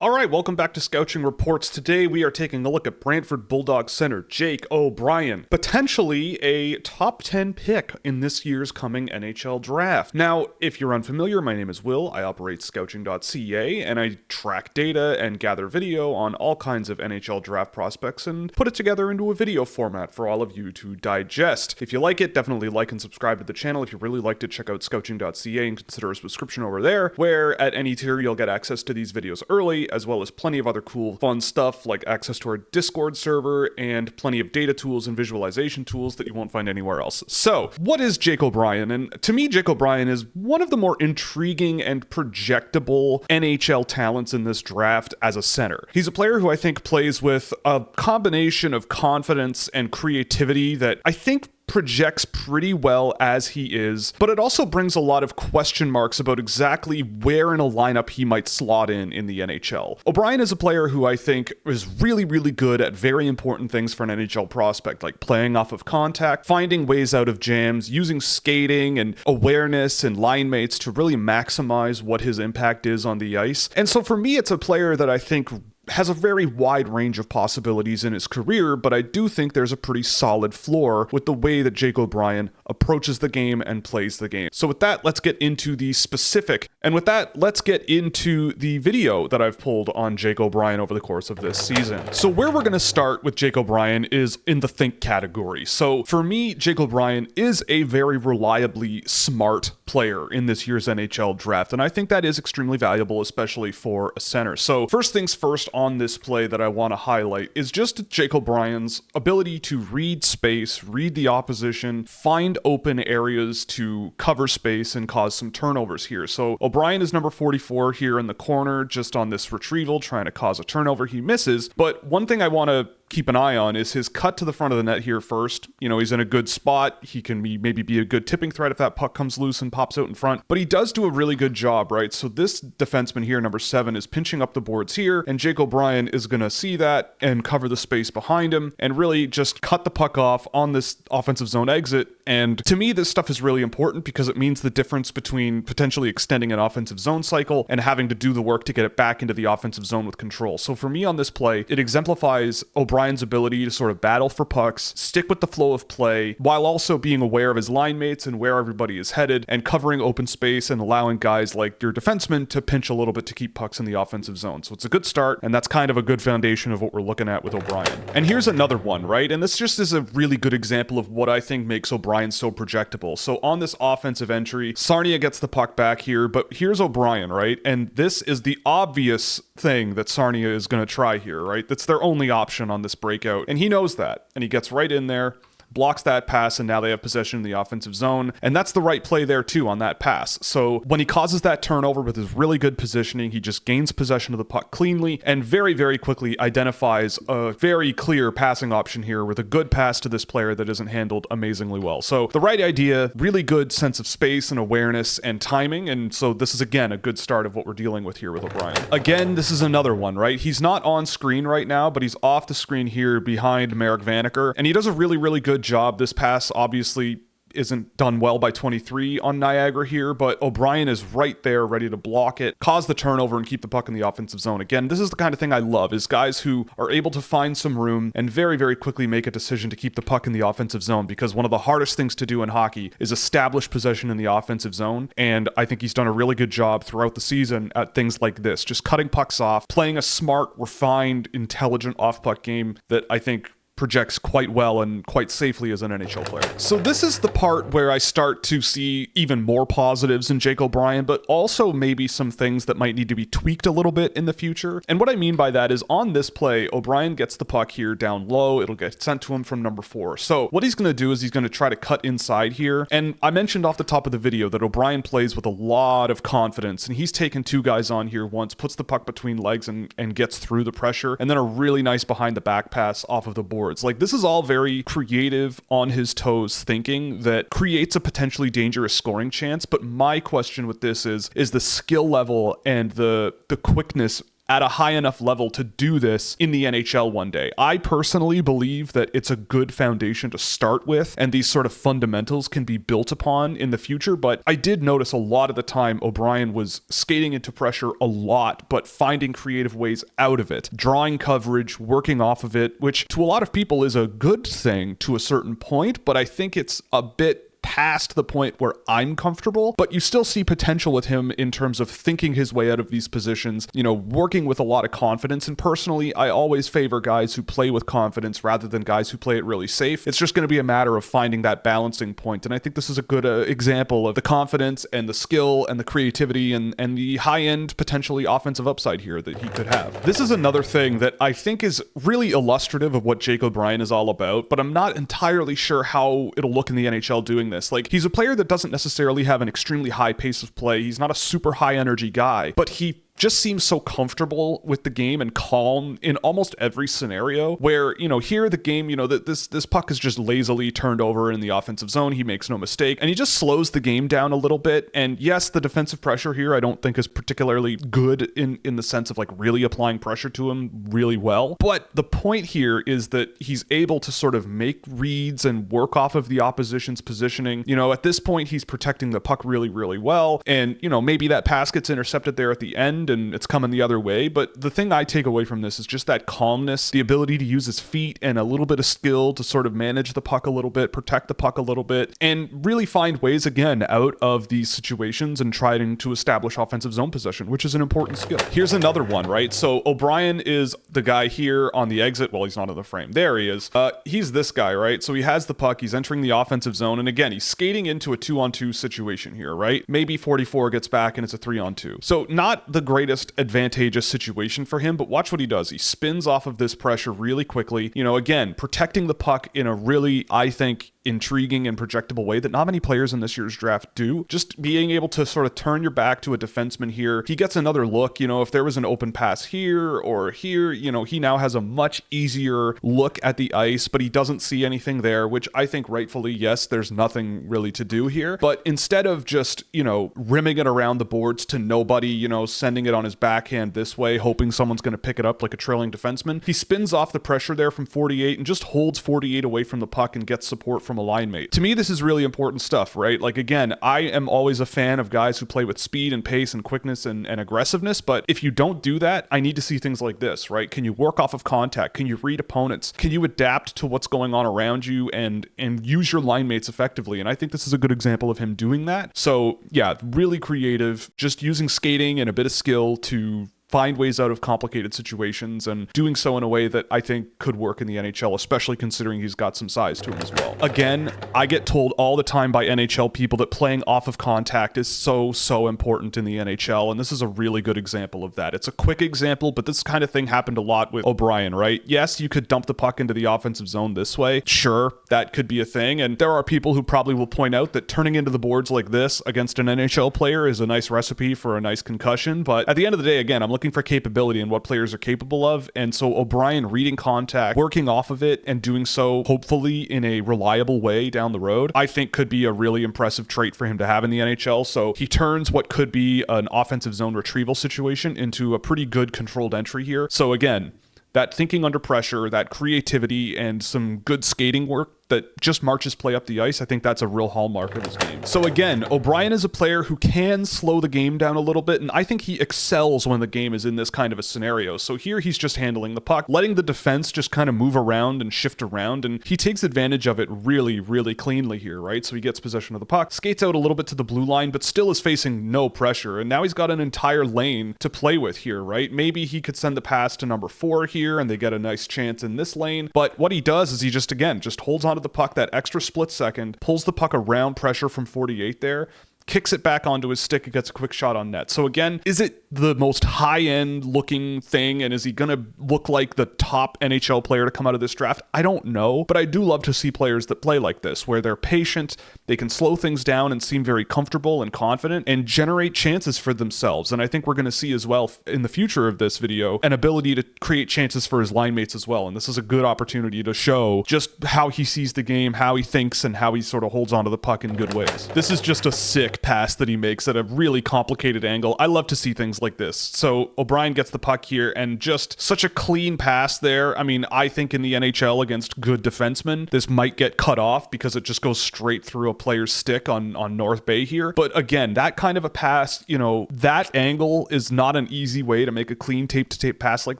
All right, welcome back to Scouching Reports. Today we are taking a look at Brantford Bulldogs center Jake O'Brien, potentially a top 10 pick in this year's coming NHL Draft. Now, if you're unfamiliar, my name is Will. I operate Scouching.ca, and I track data and gather video on all kinds of NHL Draft prospects and put it together into a video format for all of you to digest. If you like it, definitely like and subscribe to the channel. If you really liked it, check out Scouching.ca and consider a subscription over there, where at any tier you'll get access to these videos early, as well as plenty of other cool, fun stuff like access to our Discord server and plenty of data tools and visualization tools that you won't find anywhere else. So, what is Jake O'Brien? And to me, Jake O'Brien is one of the more intriguing and projectable NHL talents in this draft as a center. He's a player who I think plays with a combination of confidence and creativity that I think projects pretty well as he is, but it also brings a lot of question marks about exactly where in a lineup he might slot in the NHL. O'Brien is a player who I think is really, really good at very important things for an NHL prospect, like playing off of contact, finding ways out of jams, using skating and awareness and line mates to really maximize what his impact is on the ice. And so for me, it's a player that I think has a very wide range of possibilities in his career, but I do think there's a pretty solid floor with the way that Jake O'Brien approaches the game and plays the game. So with that, let's get into the specific. And with that, let's get into the video that I've pulled on Jake O'Brien over the course of this season. So where we're going to start with Jake O'Brien is in the think category. So for me, Jake O'Brien is a very reliably smart player in this year's NHL draft, and I think that is extremely valuable, especially for a center. So first things first on this play that I want to highlight is just Jake O'Brien's ability to read space, read the opposition, find open areas to cover space and cause some turnovers here. So O'Brien is number 44 here in the corner, just on this retrieval, trying to cause a turnover. He misses, but one thing I want to keep an eye on is his cut to the front of the net here first. You know, he's in a good spot. He can maybe be a good tipping threat if that puck comes loose and pops out in front, but he does do a really good job, right? So this defenseman here, number 7, is pinching up the boards here, and Jake O'Brien is going to see that and cover the space behind him and really just cut the puck off on this offensive zone exit. And to me, this stuff is really important because it means the difference between potentially extending an offensive zone cycle and having to do the work to get it back into the offensive zone with control. So for me on this play, it exemplifies O'Brien's ability to sort of battle for pucks, stick with the flow of play, while also being aware of his line mates and where everybody is headed, and covering open space and allowing guys like your defensemen to pinch a little bit to keep pucks in the offensive zone. So it's a good start, and that's kind of a good foundation of what we're looking at with O'Brien. And here's another one, right? And this just is a really good example of what I think makes O'Brien so projectable. So on this offensive entry, Sarnia gets the puck back here, but here's O'Brien, right? And this is the obvious thing that Sarnia is going to try here, right? That's their only option on this breakout, and he knows that, and he gets right in there, blocks that pass, and now they have possession in the offensive zone. And that's the right play there too on that pass. So when he causes that turnover with his really good positioning, he just gains possession of the puck cleanly and very, very quickly identifies a very clear passing option here with a good pass to this player that isn't handled amazingly well. So the right idea, really good sense of space and awareness and timing. And so this is, again, a good start of what we're dealing with here with O'Brien. Again, this is another one, right? He's not on screen right now, but he's off the screen here behind Marek Vanacker. And he does a really, really good job. This pass obviously isn't done well by 23 on Niagara here, but O'Brien is right there ready to block it, cause the turnover, and keep the puck in the offensive zone. Again, this is the kind of thing I love, is guys who are able to find some room and very, very quickly make a decision to keep the puck in the offensive zone, because one of the hardest things to do in hockey is establish possession in the offensive zone, and I think he's done a really good job throughout the season at things like this, just cutting pucks off, playing a smart, refined, intelligent off-puck game that I think projects quite well and quite safely as an NHL player. So this is the part where I start to see even more positives in Jake O'Brien, but also maybe some things that might need to be tweaked a little bit in the future. And what I mean by that is on this play, O'Brien gets the puck here down low. It'll get sent to him from number 4. So what he's going to do is he's going to try to cut inside here. And I mentioned off the top of the video that O'Brien plays with a lot of confidence, and he's taken 2 guys on here once, puts the puck between legs and gets through the pressure, and then a really nice behind the back pass off of the board. Like, this is all very creative, on his toes thinking that creates a potentially dangerous scoring chance. But my question with this is the skill level and the quickness at a high enough level to do this in the NHL one day. I personally believe that it's a good foundation to start with, and these sort of fundamentals can be built upon in the future, but I did notice a lot of the time O'Brien was skating into pressure a lot, but finding creative ways out of it, drawing coverage, working off of it, which to a lot of people is a good thing to a certain point, but I think it's a bit past the point where I'm comfortable, but you still see potential with him in terms of thinking his way out of these positions, you know, working with a lot of confidence. And personally, I always favor guys who play with confidence rather than guys who play it really safe. It's just going to be a matter of finding that balancing point. And I think this is a good example of the confidence and the skill and the creativity and the high-end, potentially offensive upside here that he could have. This is another thing that I think is really illustrative of what Jake O'Brien is all about, but I'm not entirely sure how it'll look in the NHL doing this. Like, he's a player that doesn't necessarily have an extremely high pace of play. He's not a super high energy guy, but he just seems so comfortable with the game and calm in almost every scenario where, you know, here the game, you know, that this puck is just lazily turned over in the offensive zone. He makes no mistake, and he just slows the game down a little bit. And yes, the defensive pressure here I don't think is particularly good in the sense of like really applying pressure to him really well. But the point here is that he's able to sort of make reads and work off of the opposition's positioning. You know, at this point, he's protecting the puck really, really well. And, you know, maybe that pass gets intercepted there at the end and it's coming the other way. But the thing I take away from this is just that calmness, the ability to use his feet and a little bit of skill to sort of manage the puck a little bit, protect the puck a little bit, and really find ways again out of these situations and trying to establish offensive zone possession, which is an important skill. Here's another one, right? So O'Brien is the guy here on the exit. Well, he's not in the frame. There he is. He's this guy, right? So he has the puck. He's entering the offensive zone. And again, he's skating into a 2-on-2 situation here, right? Maybe 44 gets back and it's a 3-on-2. So not the greatest advantageous situation for him, but watch what he does. He spins off of this pressure really quickly. You know, again, protecting the puck in a really, I think, intriguing and projectable way that not many players in this year's draft do. Just being able to sort of turn your back to a defenseman here. He gets another look. You know, if there was an open pass here or here, you know, he now has a much easier look at the ice, but he doesn't see anything there, which I think rightfully, yes, there's nothing really to do here. But instead of just, you know, rimming it around the boards to nobody, you know, sending it on his backhand this way, hoping someone's going to pick it up like a trailing defenseman, he spins off the pressure there from 48 and just holds 48 away from the puck and gets support from a line mate. To me, this is really important stuff, right? Like, again, I am always a fan of guys who play with speed and pace and quickness and aggressiveness, but if you don't do that, I need to see things like this, right? Can you work off of contact? Can you read opponents? Can you adapt to what's going on around you and use your line mates effectively? And I think this is a good example of him doing that. So yeah, really creative, just using skating and a bit of skill to find ways out of complicated situations and doing so in a way that I think could work in the NHL, especially considering he's got some size to him as well. Again, I get told all the time by NHL people that playing off of contact is so important in the NHL, and this is a really good example of that. It's a quick example, but this kind of thing happened a lot with O'Brien, right? Yes, you could dump the puck into the offensive zone this way. Sure, that could be a thing, and there are people who probably will point out that turning into the boards like this against an NHL player is a nice recipe for a nice concussion, but at the end of the day, again, I'm looking for capability and what players are capable of. And so O'Brien reading contact, working off of it, and doing so hopefully in a reliable way down the road, I think could be a really impressive trait for him to have in the NHL. So he turns what could be an offensive zone retrieval situation into a pretty good controlled entry here. So again, that thinking under pressure, that creativity, and some good skating work that just marches play up the ice, I think that's a real hallmark of his game. So again, O'Brien is a player who can slow the game down a little bit, and I think he excels when the game is in this kind of a scenario. So here he's just handling the puck, letting the defense just kind of move around and shift around, and he takes advantage of it really, really cleanly here, right? So he gets possession of the puck, skates out a little bit to the blue line, but still is facing no pressure, and now he's got an entire lane to play with here, right? Maybe he could send the pass to number 4 here, and they get a nice chance in this lane, but what he does is he just, again, just holds onto the puck that extra split second, pulls the puck around pressure from 48 there, kicks it back onto his stick and gets a quick shot on net. So again, is it the most high-end looking thing, and is he going to look like the top NHL player to come out of this draft? I don't know, but I do love to see players that play like this, where they're patient, they can slow things down and seem very comfortable and confident and generate chances for themselves. And I think we're going to see as well in the future of this video an ability to create chances for his line mates as well. And this is a good opportunity to show just how he sees the game, how he thinks, and how he sort of holds onto the puck in good ways. This is just a sick stick pass that he makes at a really complicated angle. I love to see things like this. So O'Brien gets the puck here and just such a clean pass there. I mean, I think in the NHL against good defensemen, this might get cut off because it just goes straight through a player's stick on North Bay here. But again, that kind of a pass, that angle is not an easy way to make a clean tape-to-tape pass like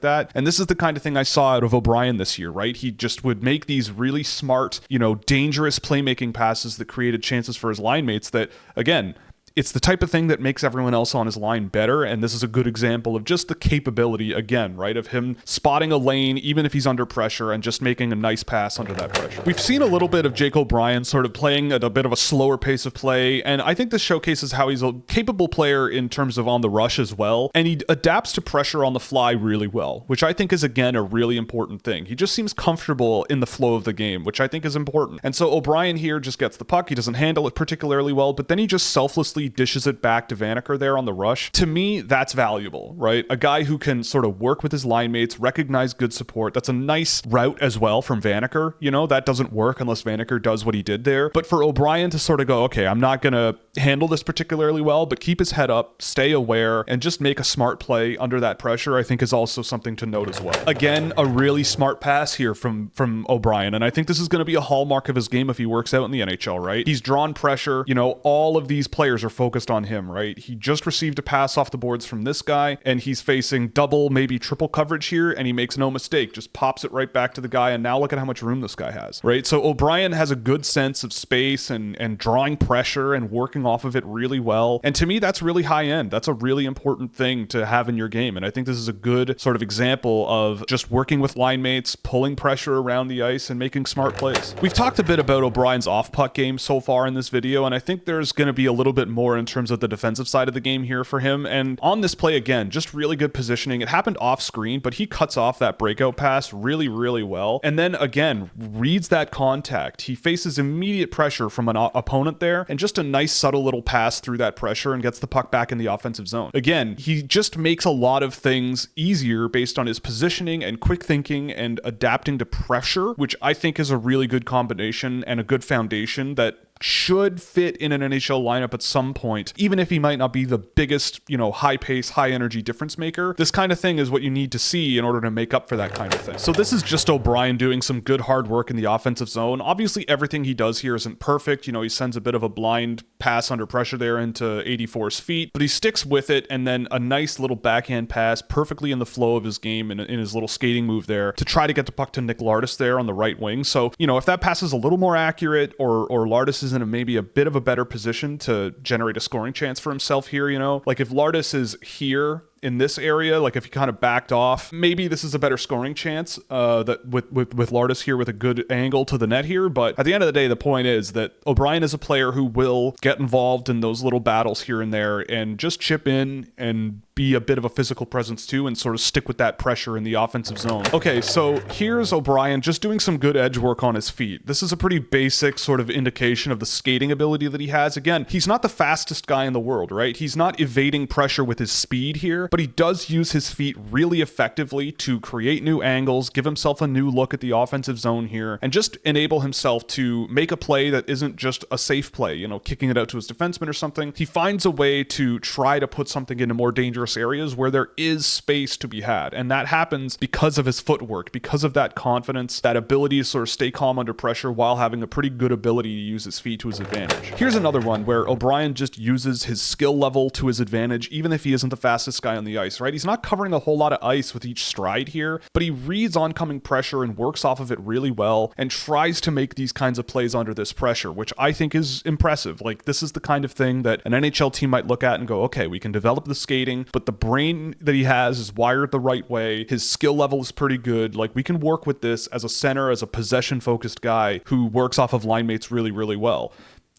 that. And this is the kind of thing I saw out of O'Brien this year, right? He just would make these really smart, dangerous playmaking passes that created chances for his line mates that, again, it's the type of thing that makes everyone else on his line better, and this is a good example of just the capability, again, right, of him spotting a lane, even if he's under pressure, and just making a nice pass under that pressure. We've seen a little bit of Jake O'Brien sort of playing at a bit of a slower pace of play, and I think this showcases how he's a capable player in terms of on the rush as well, and he adapts to pressure on the fly really well, which I think is, again, a really important thing. He just seems comfortable in the flow of the game, which I think is important. And so O'Brien here just gets the puck. He doesn't handle it particularly well, but then he just selflessly dishes it back to Vanacker there on the rush. To me, that's valuable, right? A guy who can sort of work with his line mates, recognize good support. That's a nice route as well from Vanacker. That doesn't work unless Vanacker does what he did there. But for O'Brien to sort of go, okay, I'm not going to handle this particularly well, but keep his head up, stay aware, and just make a smart play under that pressure, I think is also something to note as well. Again, a really smart pass here from O'Brien, and I think this is going to be a hallmark of his game if he works out in the NHL, right? He's drawn pressure. All of these players are focused on him, right? He just received a pass off the boards from this guy, and he's facing double, maybe triple coverage here, and he makes no mistake, just pops it right back to the guy, and now look at how much room this guy has, right? So O'Brien has a good sense of space and drawing pressure and working off of it really well, and to me, that's really high end. That's a really important thing to have in your game, and I think this is a good sort of example of just working with line mates, pulling pressure around the ice, and making smart plays. We've talked a bit about O'Brien's off-puck game so far in this video, and I think there's going to be a little bit more in terms of the defensive side of the game here for him. And on this play, again, just really good positioning. It happened off screen, but he cuts off that breakout pass really, really well. And then again, reads that contact. He faces immediate pressure from an opponent there, and just a nice subtle little pass through that pressure and gets the puck back in the offensive zone. Again, he just makes a lot of things easier based on his positioning and quick thinking and adapting to pressure, which I think is a really good combination and a good foundation that should fit in an NHL lineup at some point, even if he might not be the biggest, high pace, high energy difference maker. This kind of thing is what you need to see in order to make up for that kind of thing. So this is just O'Brien doing some good hard work in the offensive zone. Obviously, everything he does here isn't perfect. He sends a bit of a blind pass under pressure there into 84's feet, but he sticks with it, and then a nice little backhand pass perfectly in the flow of his game and in his little skating move there to try to get the puck to Nick Lardis there on the right wing. So, if that pass is a little more accurate or Lardis is in maybe a bit of a better position to generate a scoring chance for himself here, like if Lardis is here in this area, like if he kind of backed off, maybe this is a better scoring chance that with Lardis here with a good angle to the net here. But at the end of the day, the point is that O'Brien is a player who will get involved in those little battles here and there and just chip in and be a bit of a physical presence too and sort of stick with that pressure in the offensive zone. Okay, so here's O'Brien just doing some good edge work on his feet. This is a pretty basic sort of indication of the skating ability that he has. Again, he's not the fastest guy in the world, right? He's not evading pressure with his speed here, but he does use his feet really effectively to create new angles, give himself a new look at the offensive zone here, and just enable himself to make a play that isn't just a safe play, kicking it out to his defenseman or something. He finds a way to try to put something into more dangerous areas where there is space to be had, and that happens because of his footwork, because of that confidence, that ability to sort of stay calm under pressure while having a pretty good ability to use his feet to his advantage. Here's another one where O'Brien just uses his skill level to his advantage, even if he isn't the fastest guy on the ice, right? He's not covering a whole lot of ice with each stride here, but he reads oncoming pressure and works off of it really well and tries to make these kinds of plays under this pressure, which I think is impressive. Like, this is the kind of thing that an NHL team might look at and go, okay, we can develop the skating, but the brain that he has is wired the right way. His skill level is pretty good. Like, we can work with this as a center, as a possession-focused guy who works off of line mates really, really well.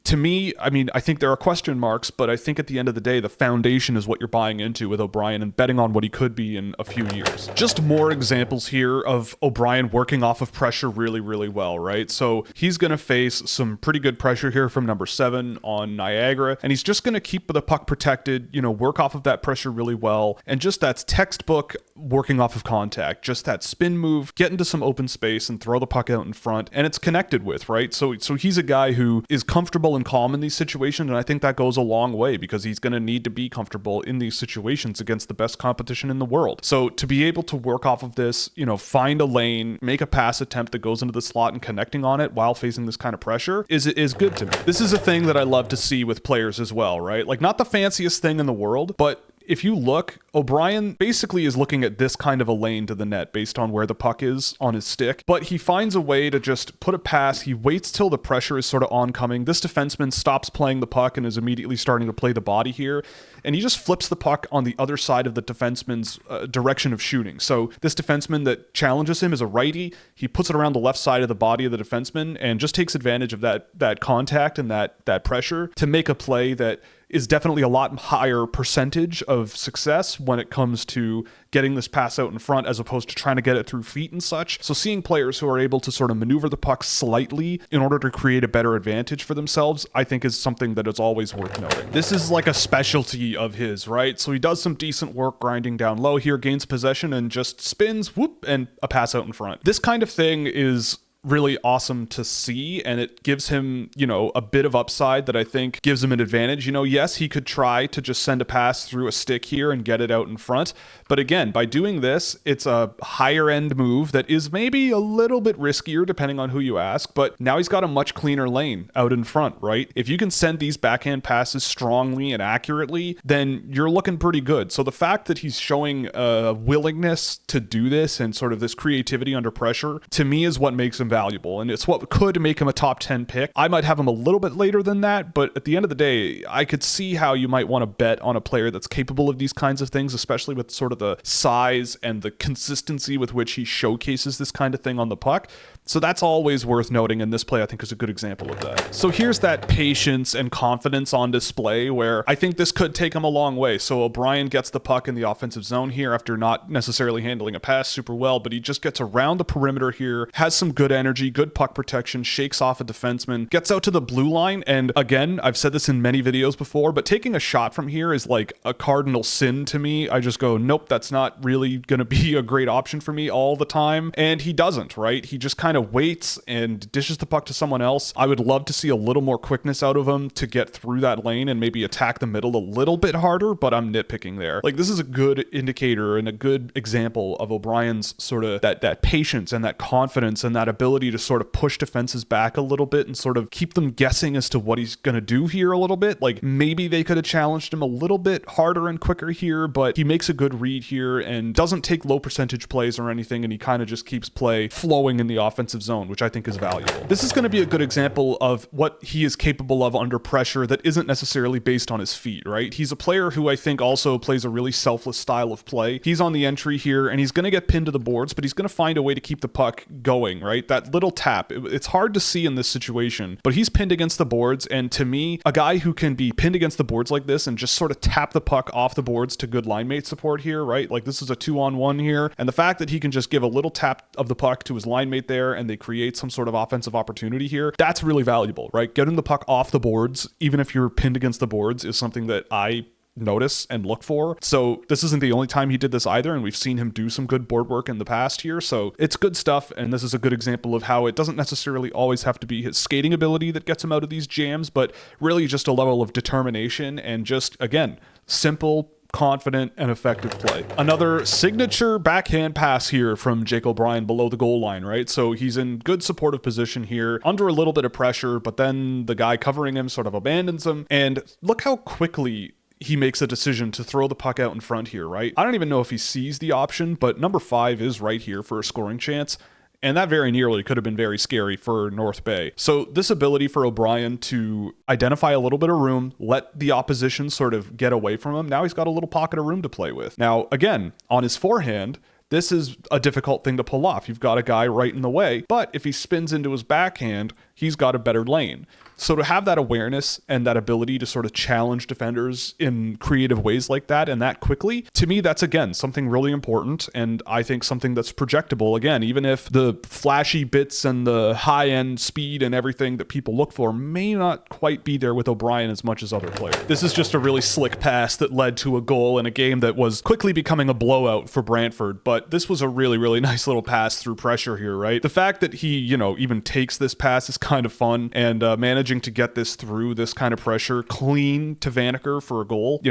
To me, I think there are question marks, but I think at the end of the day, the foundation is what you're buying into with O'Brien and betting on what he could be in a few years. Just more examples here of O'Brien working off of pressure really, really well, right? So he's going to face some pretty good pressure here from number 7 on Niagara, and he's just going to keep the puck protected, work off of that pressure really well, and just that's textbook working off of contact, just that spin move, get into some open space and throw the puck out in front, and it's connected with, right? So he's a guy who is comfortable comfortable and calm in these situations, and I think that goes a long way because he's going to need to be comfortable in these situations against the best competition in the world. So to be able to work off of this, find a lane, make a pass attempt that goes into the slot and connecting on it while facing this kind of pressure is good to me. This is a thing that I love to see with players as well, right? Like, not the fanciest thing in the world, but if you look, O'Brien basically is looking at this kind of a lane to the net based on where the puck is on his stick, but he finds a way to just put a pass. He waits till the pressure is sort of oncoming. This defenseman stops playing the puck and is immediately starting to play the body here, and he just flips the puck on the other side of the defenseman's direction of shooting. So this defenseman that challenges him is a righty. He puts it around the left side of the body of the defenseman and just takes advantage of that contact and that pressure to make a play that is definitely a lot higher percentage of success when it comes to getting this pass out in front as opposed to trying to get it through feet and such. So seeing players who are able to sort of maneuver the puck slightly in order to create a better advantage for themselves, I think is something that is always worth noting. This is like a specialty of his, right? So he does some decent work grinding down low here, gains possession, and just spins, whoop, and a pass out in front. This kind of thing is really awesome to see, and it gives him, a bit of upside that I think gives him an advantage. Yes, he could try to just send a pass through a stick here and get it out in front, but again, by doing this, it's a higher end move that is maybe a little bit riskier depending on who you ask, but now he's got a much cleaner lane out in front, right? If you can send these backhand passes strongly and accurately, then you're looking pretty good. So the fact that he's showing a willingness to do this and sort of this creativity under pressure, to me, is what makes him valuable, and it's what could make him a top 10 pick. I might have him a little bit later than that, but at the end of the day, I could see how you might want to bet on a player that's capable of these kinds of things, especially with sort of the size and the consistency with which he showcases this kind of thing on the puck. So that's always worth noting, and this play I think is a good example of that. So here's that patience and confidence on display where I think this could take him a long way. So O'Brien gets the puck in the offensive zone here after not necessarily handling a pass super well, but he just gets around the perimeter here, has some good energy, good puck protection, shakes off a defenseman, gets out to the blue line, and again, I've said this in many videos before, but taking a shot from here is like a cardinal sin to me. I just go, nope, that's not really going to be a great option for me all the time, and he doesn't, right? He just kind of waits and dishes the puck to someone else. I would love to see a little more quickness out of him to get through that lane and maybe attack the middle a little bit harder, but I'm nitpicking there. Like, this is a good indicator and a good example of O'Brien's sort of that patience and that confidence and that ability to sort of push defenses back a little bit and sort of keep them guessing as to what he's going to do here a little bit. Like, maybe they could have challenged him a little bit harder and quicker here, but he makes a good read here and doesn't take low percentage plays or anything, and he kind of just keeps play flowing in the offensive zone, which I think is valuable. This is going to be a good example of what he is capable of under pressure that isn't necessarily based on his feet, right? He's a player who I think also plays a really selfless style of play. He's on the entry here, and he's going to get pinned to the boards, but he's going to find a way to keep the puck going, right? That little tap, it's hard to see in this situation, but he's pinned against the boards, and to me, a guy who can be pinned against the boards like this and just sort of tap the puck off the boards to good line mate support here, right? Like, this is a 2-on-1 here, and the fact that he can just give a little tap of the puck to his line mate there and they create some sort of offensive opportunity here, that's really valuable, right? Getting the puck off the boards, even if you're pinned against the boards, is something that I notice and look for. So this isn't the only time he did this either, and we've seen him do some good board work in the past here, so it's good stuff, and this is a good example of how it doesn't necessarily always have to be his skating ability that gets him out of these jams, but really just a level of determination and just, again, simple, confident, and effective play. Another signature backhand pass here from Jake O'Brien below the goal line, right? So he's in good supportive position here, under a little bit of pressure, but then the guy covering him sort of abandons him, and look how quickly he makes a decision to throw the puck out in front here, right? I don't even know if he sees the option, but number 5 is right here for a scoring chance. And that very nearly could have been very scary for North Bay. So this ability for O'Brien to identify a little bit of room, let the opposition sort of get away from him, now he's got a little pocket of room to play with. Now, again, on his forehand, this is a difficult thing to pull off. You've got a guy right in the way, but if he spins into his backhand, he's got a better lane. So to have that awareness and that ability to sort of challenge defenders in creative ways like that and that quickly, to me, that's, again, something really important, and I think something that's projectable. Again, even if the flashy bits and the high-end speed and everything that people look for may not quite be there with O'Brien as much as other players. This is just a really slick pass that led to a goal in a game that was quickly becoming a blowout for Brantford, but this was a really, really nice little pass through pressure here, right? The fact that he, even takes this pass is kind of fun. And managing to get this through this kind of pressure clean to Vanacker for a goal,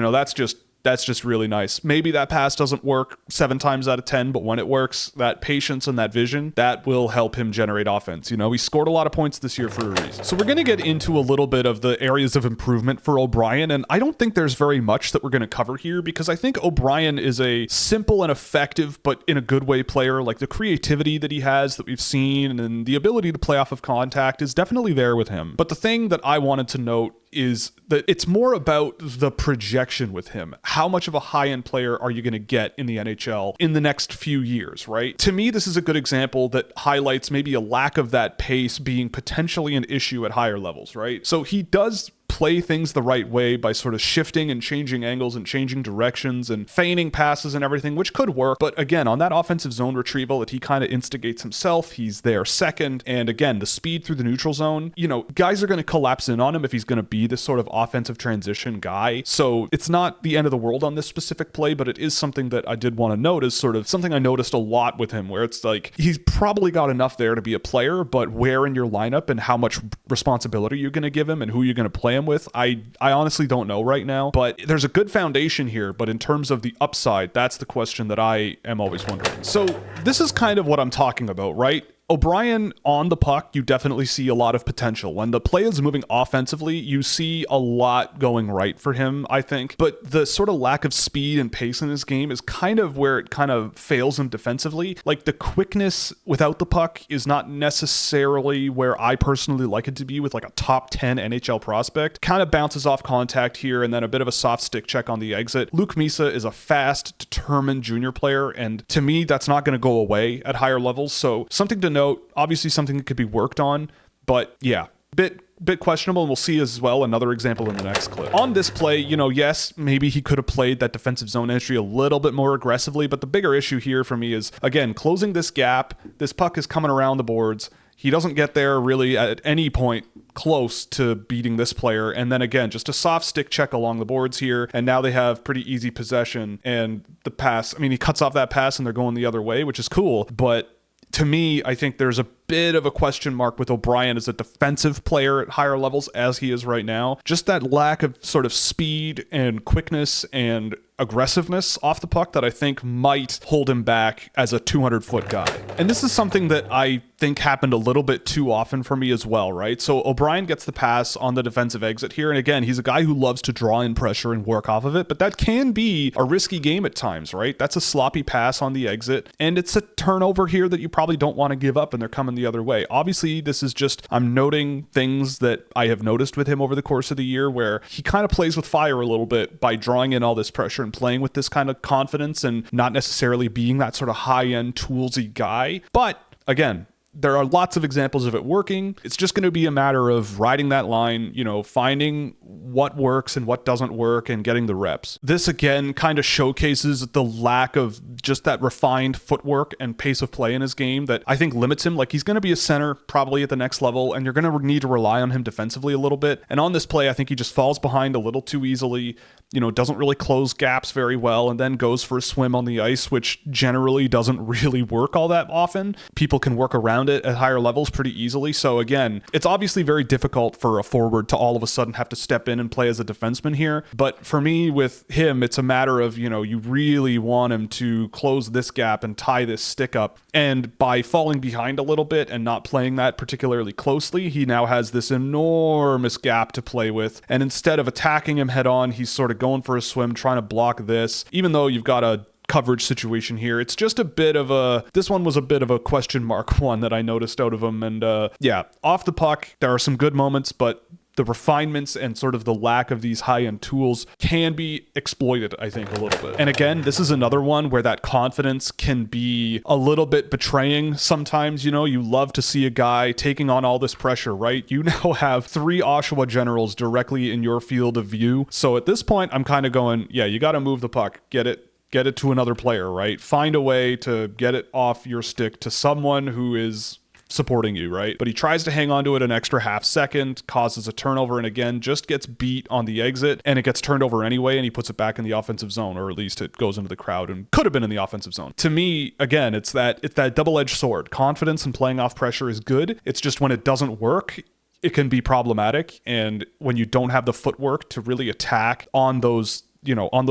that's just really nice. Maybe that pass doesn't work 7 times out of 10, but when it works, that patience and that vision, that will help him generate offense. He scored a lot of points this year for a reason. So we're going to get into a little bit of the areas of improvement for O'Brien, and I don't think there's very much that we're going to cover here because I think O'Brien is a simple and effective, but in a good way player. Like the creativity that he has that we've seen and the ability to play off of contact is definitely there with him. But the thing that I wanted to note is that it's more about the projection with him. How much of a high-end player are you going to get in the NHL in the next few years, right? To me, this is a good example that highlights maybe a lack of that pace being potentially an issue at higher levels, right? So he does play things the right way by sort of shifting and changing angles and changing directions and feigning passes and everything, which could work. But again, on that offensive zone retrieval that he kind of instigates himself, he's there second. And again, the speed through the neutral zone, guys are going to collapse in on him if he's going to be this sort of offensive transition guy. So it's not the end of the world on this specific play, but it is something that I did want to note as sort of something I noticed a lot with him, where it's like he's probably got enough there to be a player, but where in your lineup and how much responsibility you're going to give him and who you're going to play him with, I honestly don't know right now. But there's a good foundation here, but in terms of the upside, that's the question that I am always wondering. So this is kind of what I'm talking about, right? O'Brien on the puck, you definitely see a lot of potential. When the play is moving offensively, you see a lot going right for him, I think. But the sort of lack of speed and pace in his game is kind of where it kind of fails him defensively. Like the quickness without the puck is not necessarily where I personally like it to be with like a top 10 NHL prospect. Kind of bounces off contact here and then a bit of a soft stick check on the exit. Luke Misa is a fast, determined junior player, and to me, that's not going to go away at higher levels. So something to note. Obviously something that could be worked on, but yeah, bit questionable, and we'll see as well another example in the next clip. On this play, yes, maybe he could have played that defensive zone entry a little bit more aggressively, but the bigger issue here for me is, again, closing this gap. This puck is coming around the boards. He doesn't get there really at any point close to beating this player. And then again, just a soft stick check along the boards here. And now they have pretty easy possession. And the pass, he cuts off that pass and they're going the other way, which is cool. But to me, I think there's a bit of a question mark with O'Brien as a defensive player at higher levels as he is right now. Just that lack of sort of speed and quickness and aggressiveness off the puck that I think might hold him back as a 200-foot guy. And this is something that I think happened a little bit too often for me as well, right? So O'Brien gets the pass on the defensive exit here. And again, he's a guy who loves to draw in pressure and work off of it, but that can be a risky game at times, right? That's a sloppy pass on the exit. And it's a turnover here that you probably don't want to give up, and they're coming the other way. Obviously, this is just, I'm noting things that I have noticed with him over the course of the year where he kind of plays with fire a little bit by drawing in all this pressure and playing with this kind of confidence and not necessarily being that sort of high-end toolsy guy. But again, there are lots of examples of it working. It's just going to be a matter of riding that line, finding what works and what doesn't work and getting the reps. This again kind of showcases the lack of just that refined footwork and pace of play in his game that I think limits him. Like he's going to be a center probably at the next level, and you're going to need to rely on him defensively a little bit. And on this play, I think he just falls behind a little too easily, doesn't really close gaps very well, and then goes for a swim on the ice, which generally doesn't really work all that often. People can work around it at higher levels pretty easily. So again, it's obviously very difficult for a forward to all of a sudden have to step in and play as a defenseman here. But for me, with him, it's a matter of, you really want him to close this gap and tie this stick up. And by falling behind a little bit and not playing that particularly closely, he now has this enormous gap to play with. And instead of attacking him head on, he's sort of going for a swim, trying to block this, even though you've got a coverage situation here. It's just this one was a bit of a question mark one that I noticed out of him. And yeah, off the puck, there are some good moments, but the refinements and sort of the lack of these high-end tools can be exploited, I think, a little bit. And again, this is another one where that confidence can be a little bit betraying sometimes. You love to see a guy taking on all this pressure, right? You now have 3 Oshawa Generals directly in your field of view. So at this point, I'm kind of going, yeah, you got to move the puck, get it to another player, right? Find a way to get it off your stick to someone who is supporting you, right? But he tries to hang on to it an extra half second, causes a turnover, and again, just gets beat on the exit, and it gets turned over anyway, and he puts it back in the offensive zone, or at least it goes into the crowd and could have been in the offensive zone. To me, again, it's that double-edged sword. Confidence and playing off pressure is good. It's just when it doesn't work, it can be problematic, and when you don't have the footwork to really attack on those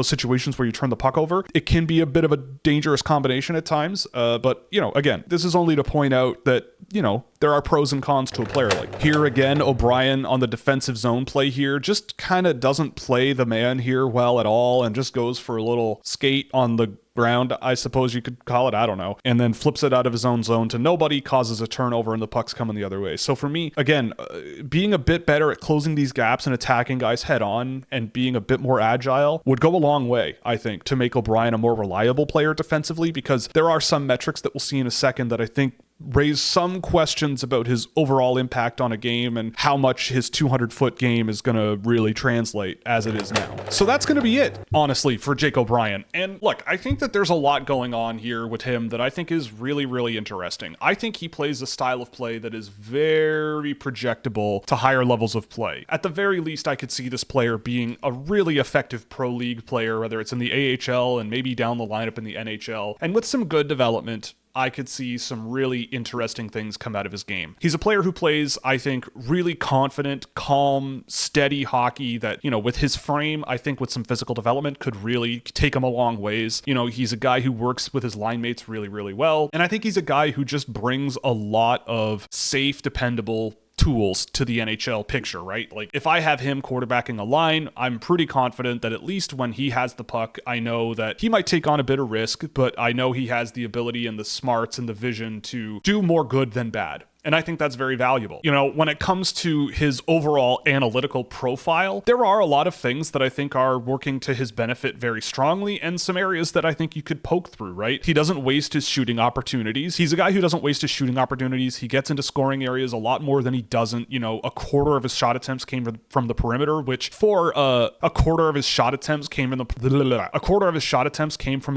situations where you turn the puck over, it can be a bit of a dangerous combination at times. But, again, this is only to point out that, there are pros and cons to a player like here. Again, O'Brien on the defensive zone play here just kind of doesn't play the man here well at all and just goes for a little skate on the ground, I suppose you could call it, I don't know, and then flips it out of his own zone to nobody, causes a turnover, and the puck's coming the other way. So for me, again, being a bit better at closing these gaps and attacking guys head on and being a bit more agile would go a long way, I think, to make O'Brien a more reliable player defensively, because there are some metrics that we'll see in a second that I think raise some questions about his overall impact on a game and how much his 200-foot game is going to really translate as it is now. So that's going to be it, honestly, for Jake O'Brien. And look, I think that there's a lot going on here with him that I think is really, really interesting. I think he plays a style of play that is very projectable to higher levels of play. At the very least, I could see this player being a really effective pro league player, whether it's in the AHL and maybe down the lineup in the NHL. And with some good development, I could see some really interesting things come out of his game. He's a player who plays, I think, really confident, calm, steady hockey that, with his frame, I think with some physical development could really take him a long ways. He's a guy who works with his line mates really, really well. And I think he's a guy who just brings a lot of safe, dependable tools to the NHL picture, right? Like if I have him quarterbacking a line, I'm pretty confident that at least when he has the puck, I know that he might take on a bit of risk, but I know he has the ability and the smarts and the vision to do more good than bad. And I think that's very valuable. When it comes to his overall analytical profile, there are a lot of things that I think are working to his benefit very strongly, and some areas that I think you could poke through, right? He doesn't waste his shooting opportunities. He's a guy who doesn't waste his shooting opportunities. He gets into scoring areas a lot more than he doesn't. A quarter of his shot attempts came from the perimeter, which for a quarter of his shot attempts came from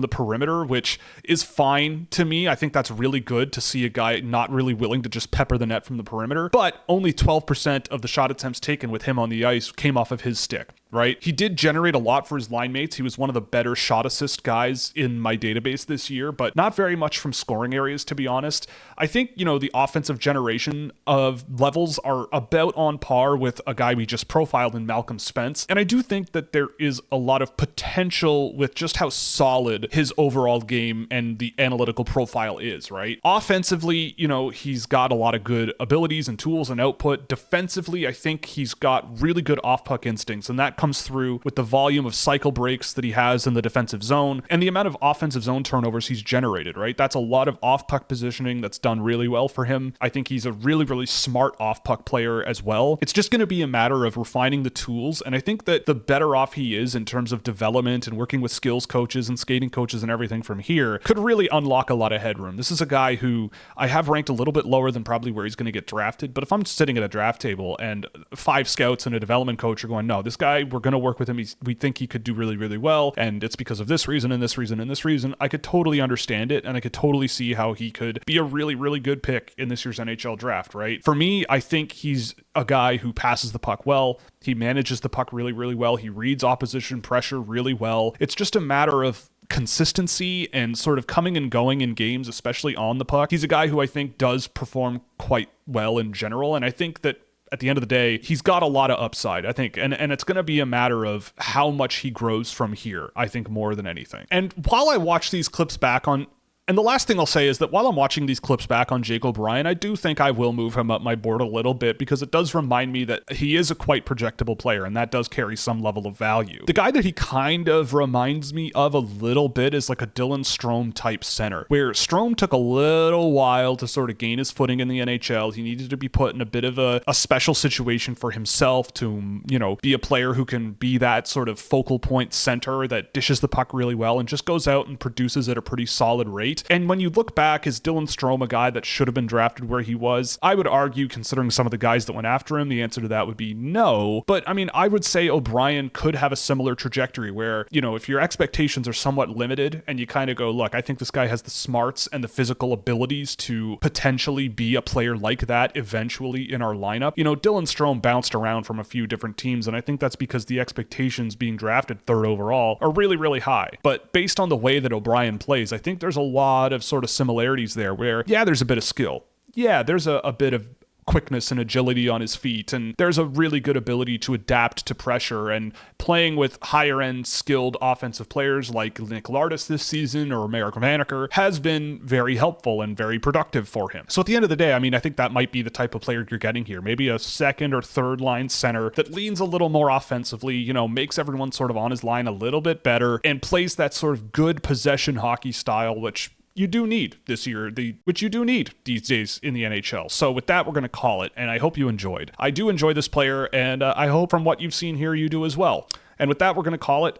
the perimeter, which is fine to me. I think that's really good to see a guy not really willing to just pepper the net from the perimeter, but only 12% of the shot attempts taken with him on the ice came off of his stick, right? He did generate a lot for his line mates. He was one of the better shot assist guys in my database this year, but not very much from scoring areas, to be honest. I think, the offensive generation of levels are about on par with a guy we just profiled in Malcolm Spence. And I do think that there is a lot of potential with just how solid his overall game and the analytical profile is, right? Offensively, he's got a lot of good abilities and tools and output. Defensively, I think he's got really good off-puck instincts, and that comes through with the volume of cycle breaks that he has in the defensive zone and the amount of offensive zone turnovers he's generated, right? That's a lot of off-puck positioning that's done really well for him. I think he's a really, really smart off-puck player as well. It's just going to be a matter of refining the tools, and I think that the better off he is in terms of development and working with skills coaches and skating coaches and everything from here could really unlock a lot of headroom. This is a guy who I have ranked a little bit lower than probably where he's going to get drafted, but if I'm sitting at a draft table and 5 scouts and a development coach are going, no, this guy, we're going to work with him, we think he could do really, really well, and it's because of this reason and this reason and this reason, I could totally understand it, and I could totally see how he could be a really, really good pick in this year's NHL draft, right? For me, I think he's a guy who passes the puck well. He manages the puck really, really well. He reads opposition pressure really well. It's just a matter of consistency and sort of coming and going in games, especially on the puck. He's a guy who I think does perform quite well in general, and I think that at the end of the day, he's got a lot of upside, I think, and it's going to be a matter of how much he grows from here, I think, more than anything. And while I watch these clips back on, and the last thing I'll say is that while I'm watching these clips back on Jake O'Brien, I do think I will move him up my board a little bit because it does remind me that he is a quite projectable player, and that does carry some level of value. The guy that he kind of reminds me of a little bit is like a Dylan Strome type center, where Strome took a little while to sort of gain his footing in the NHL. He needed to be put in a bit of a special situation for himself to, be a player who can be that sort of focal point center that dishes the puck really well and just goes out and produces at a pretty solid rate. great. And when you look back, is Dylan Strome a guy that should have been drafted where he was? I would argue, considering some of the guys that went after him, the answer to that would be no. But I mean, I would say O'Brien could have a similar trajectory where, you know, if your expectations are somewhat limited and you kind of go, look, I think this guy has the smarts and the physical abilities to potentially be a player like that eventually in our lineup. You know, Dylan Strome bounced around from a few different teams, and I think that's because the expectations being drafted third overall are really, really high. But based on the way that O'Brien plays, I think there's a lot of sort of similarities there where, yeah, there's a bit of skill. Yeah, there's a bit of quickness and agility on his feet, and there's a really good ability to adapt to pressure, and playing with higher end skilled offensive players like Nick Lardis this season or Merrick Vanacker has been very helpful and very productive for him. So at the end of the day, I mean, I think that might be the type of player you're getting here. Maybe a second or third line center that leans a little more offensively, you know, makes everyone sort of on his line a little bit better and plays that sort of good possession hockey style, which you do need this year, which you do need these days in the NHL. So with that, we're going to call it, and I hope you enjoyed. I do enjoy this player, and I hope from what you've seen here, you do as well. And with that, we're going to call it.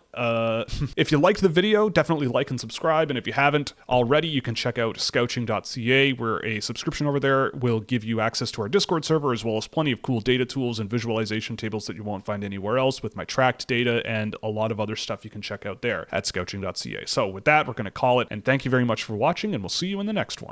If you liked the video, definitely like and subscribe. And if you haven't already, you can check out Scouching.ca, where a subscription over there will give you access to our Discord server, as well as plenty of cool data tools and visualization tables that you won't find anywhere else, with my tracked data and a lot of other stuff you can check out there at Scouching.ca. So with that, we're going to call it. And thank you very much for watching, and we'll see you in the next one.